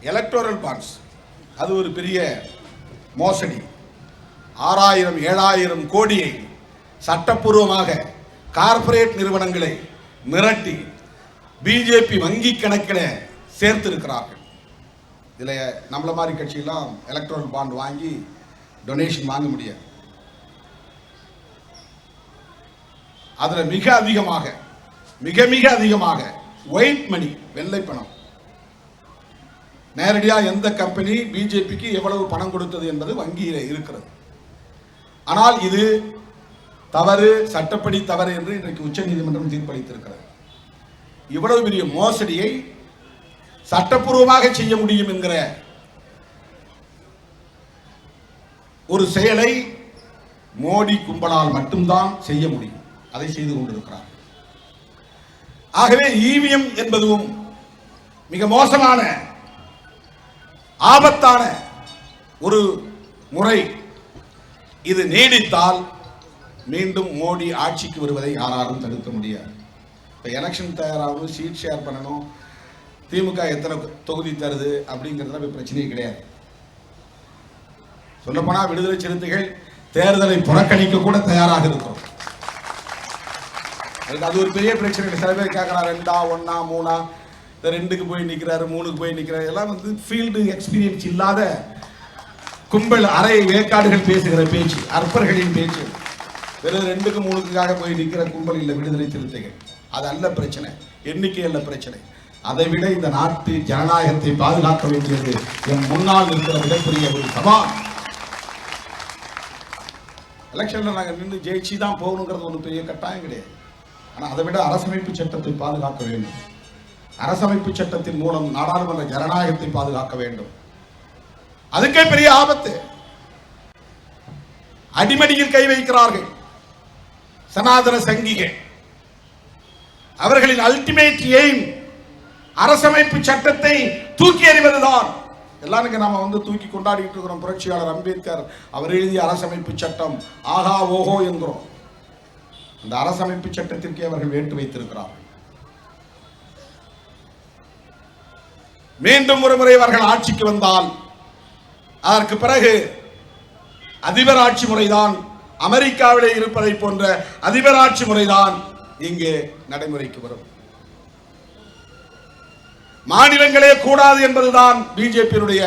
Electoral bonds அது ஒரு பெரிய மோசடி. 6000-7000 கோடியை சட்டப்பூர்வமாக கார்ப்பரேட் நிறுவனங்களை மிரட்டி பிஜேபி வங்கி கணக்கில் சேர்த்திருக்கிறார்கள். இதில் நம்மள மாதிரி கட்சியெல்லாம் எலக்ட்ரல் பாண்ட் வாங்கி டொனேஷன் வாங்க முடியாது. அதில் மிக அதிகமாக ஒயிட் மணி, வெள்ளை பணம், நேரடியாக எந்த கம்பெனி பிஜேபிக்கு எவ்வளவு பணம் கொடுத்தது என்பது வங்கியில் இருக்கிறது. ஆனால் இது தவறு, சட்டப்படி தவறு என்று இன்றைக்கு உச்ச நீதிமன்றம் தீர்ப்பளித்திருக்கிறது. இவ்வளவு பெரிய மோசடியை சட்டப்பூர்வமாக செய்ய முடியும் என்கிற ஒரு செயலை மோடி கும்பலால் மட்டும்தான் செய்ய முடியும். அதை செய்து கொண்டிருக்கிறார். ஆகவே இவிஎம் என்பதும் மிக மோசமான ஆபத்தான ஒரு முறை. இது நீடித்தால் மீண்டும் மோடி ஆட்சிக்கு வருவதை யாராலும் தடுக்க முடியாது. இப்போ எலெக்ஷன் தயாராகணும், சீட் ஷேர் பண்ணணும், திமுக எத்தனை தொகுதி தருது அப்படிங்கிறதுல பிரச்சனையே கிடையாது. சொல்லப்போனால் விடுதலை சிறுத்தைகள் தேர்தலை புறக்கணிக்க கூட தயாராக இருக்கிறோம். அது ஒரு பெரிய பிரச்சனை. சில பேர் கேட்கறாரு 2, 1, 3, இந்த 2க்கு போய் நிற்கிறாரு, 3க்கு போய் நிற்கிறாரு. எல்லாம் ஃபீல்டு எக்ஸ்பீரியன்ஸ் இல்லாத கும்பல், அரை வேக்காடுகள் பேசுகிற பேச்சு, அற்பர்களின் பேச்சு. வெறும் 2க்கு 3க்காக போய் நிற்கிற கும்பல் இல்லை விடுதலை சிறுத்தைகள். அது அல்ல பிரச்சனை, எண்ணிக்கை அல்ல பிரச்சனை. அதை விட இந்த நாட்டு ஜனநாயகத்தை பாதுகாக்க வேண்டியது என் முன்னால் இருக்கிற மிகப்பெரிய ஒரு சவால். எலெக்ஷன்ல நாங்கள் நின்று ஜெயிச்சு தான் போகணுங்கிறது ஒன்றும் பெரிய கட்டாயம் கிடையாது. ஆனால் அதை விட அரசமைப்பு சட்டத்தை பாதுகாக்க வேண்டும். அரசமைப்பு சட்டத்தின் மூலம் நாடாளுமன்ற ஜனநாயகத்தை பாதுகாக்க வேண்டும். அதுக்கே பெரிய ஆபத்து. அடிமடியில் கை வைக்கிறார்கள் சனாதன சங்கிகள். அவர்களின் அல்டிமேட் எய்ம் அரசமைப்பு சட்டத்தை தூக்கி எறிவதுதான். எல்லாருக்கும் நாம தூக்கி கொண்டாடிட்டு இருக்கிறோம். புரட்சியாளர் அம்பேத்கர் அவர் எழுதிய அரசமைப்பு சட்டம் ஆகா ஓஹோ என்கிறோம். அந்த அரசமைப்பு சட்டத்திற்கே அவர்கள் வேட்டு வைத்திருக்கிறார்கள். மீண்டும் ஒருமுறை அவர்கள் ஆட்சிக்கு வந்தால் அதற்கு பிறகு அதிபர் ஆட்சி முறைதான், அமெரிக்காவிலே இருப்பதை போன்ற அதிபர் ஆட்சி முறைதான் இங்கே நடைமுறைக்கு வரும். மாநிலங்களே கூடாது என்பதுதான் பிஜேபியினுடைய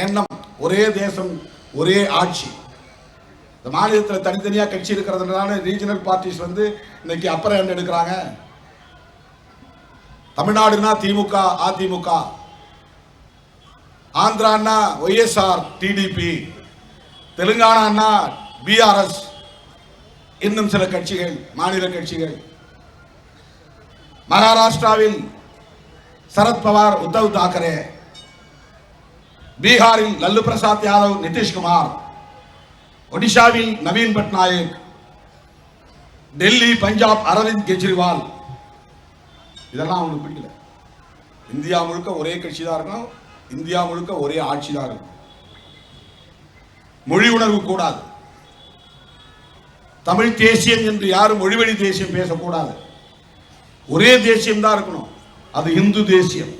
எண்ணம். ஒரே தேசம், ஒரே ஆட்சி. இந்த மாநிலத்தில் தனித்தனியாக கட்சி இருக்கிறதுனால ரீஜனல் பார்ட்டிஸ் இன்னைக்கு அப்பர் ஹேண்ட் எடுக்கிறாங்க. தமிழ்நாடுனா திமுக, அதிமுக, ஆந்திரான்னா ஒய்எஸ்ஆர், டிடிபி, தெலுங்கானா பிஆர்எஸ், இன்னும் சில கட்சிகள், மாநில கட்சிகள். மகாராஷ்டிராவில் சரத்பவார், உத்தவ் தாக்கரே, பீகாரில் லல்லு பிரசாத் யாதவ், நிதிஷ்குமார், ஒடிஷாவில் நவீன் பட்நாயக், டெல்லி, பஞ்சாப் அரவிந்த் கெஜ்ரிவால். இதெல்லாம் அவங்களுக்கு பிடிக்கல. இந்தியா முழுக்க ஒரே கட்சி தான் இருக்கணும், இந்தியா முழுக்க ஒரே ஆட்சி தான் இருக்கும். மொழி உணர்வு கூடாது. தமிழ் தேசியம் என்று யாரும் மொழிவழி தேசியம் பேசக்கூடாது. ஒரே தேசியம் தான் இருக்கணும், அது இந்து தேசியம்.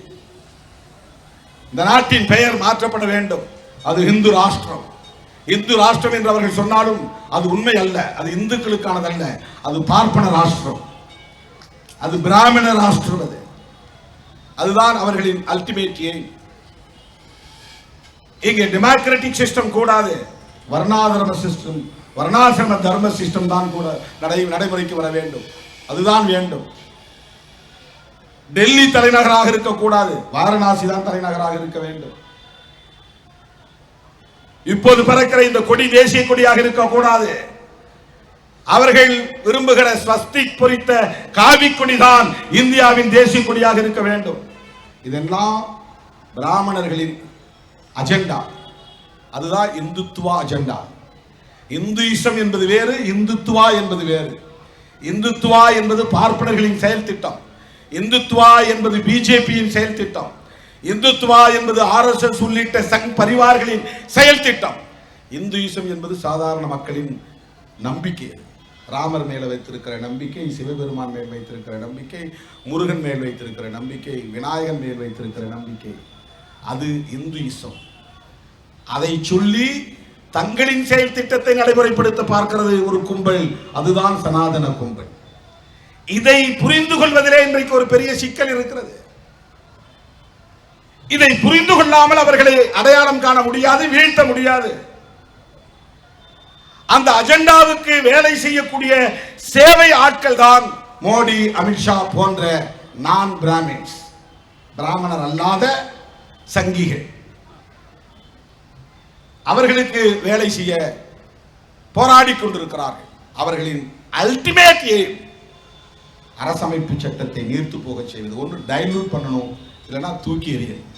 இந்த நாட்டின் பெயர் மாற்றப்பட வேண்டும், அது இந்து ராஷ்டிரம். இந்து ராஷ்டிரம் என்று அவர்கள் சொன்னாலும் அது உண்மை அல்ல. அது இந்துக்களுக்கானதல்ல, அது பார்ப்பன ராஷ்டிரம், அது பிராமண ராஷ்டிரம். அதுதான் அவர்களின் அல்டிமேட் எய்ம். இங்கே டெமோக்ராட்டிக் சிஸ்டம் கூடாது, வர்ணாசிரம சிஸ்டம், வர்ணாசிரம தர்ம சிஸ்டம் தான் கூட நடைமுறைக்கு வர வேண்டும். அதுதான் வேண்டும். டெல்லி தலைநகராக இருக்கக்கூடாது, வாரணாசி தான் தலைநகராக இருக்க வேண்டும். இப்போது பிறக்கிற இந்த கொடி தேசிய கொடியாக இருக்கக்கூடாது. அவர்கள் விரும்புகிற ஸ்வஸ்திக் பொறித்த காவி கொடிதான் இந்தியாவின் தேசிய கொடியாக இருக்க வேண்டும். இதெல்லாம் பிராமணர்களின் அஜெண்டா. அதுதான் இந்துத்துவா அஜெண்டா. இந்துயிசம் என்பது வேறு, இந்துத்துவா என்பது வேறு. இந்துத்துவா என்பது பார்ப்பனர்களின் செயல் திட்டம், இந்துத்துவா என்பது பிஜேபியின் செயல் திட்டம், இந்துத்துவா என்பது RSS உள்ளிட்ட சங் பரிவார்களின் செயல் திட்டம். இந்துயிசம் என்பது சாதாரண மக்களின் நம்பிக்கை. ராமர் மேல வைத்திருக்கிற நம்பிக்கை, சிவபெருமான் மேல் வைத்திருக்கிற நம்பிக்கை, முருகன் மேல் வைத்திருக்கிற நம்பிக்கை, விநாயகன் மேல் வைத்திருக்கிற நம்பிக்கை. அது இந்துயிசம். அதை சொல்லி தங்களின் செயல் திட்டத்தை நடைமுறைப்படுத்த பார்க்கிறது ஒரு கும்பல், அதுதான் சனாதன கும்பல். இதை புரிந்து கொள்வதிலே இன்றைக்கு ஒரு பெரிய சிக்கல் இருக்கிறது. இதை புரிந்து கொள்ளாமல் அவர்களை அடையாளம் காண முடியாது, வீழ்த்த முடியாது. அந்த அஜெண்டாவுக்கு வேலை செய்யக்கூடிய சேவை ஆட்கள் தான் மோடி, அமித்ஷா போன்ற நான் பிராமின்ஸ், பிராமணர் அல்லாத சங்கிகள். அவர்களுக்கு வேலை செய்ய போராடி கொண்டிருக்கிறார்கள். அவர்களின் அல்டிமேட் எய்ம் அரசமைப்பு சட்டத்தை நீர்த்து போக செய்வது. ஒன்று டைல்யூட் பண்ணணும், இல்லைன்னா தூக்கி எறியணும்.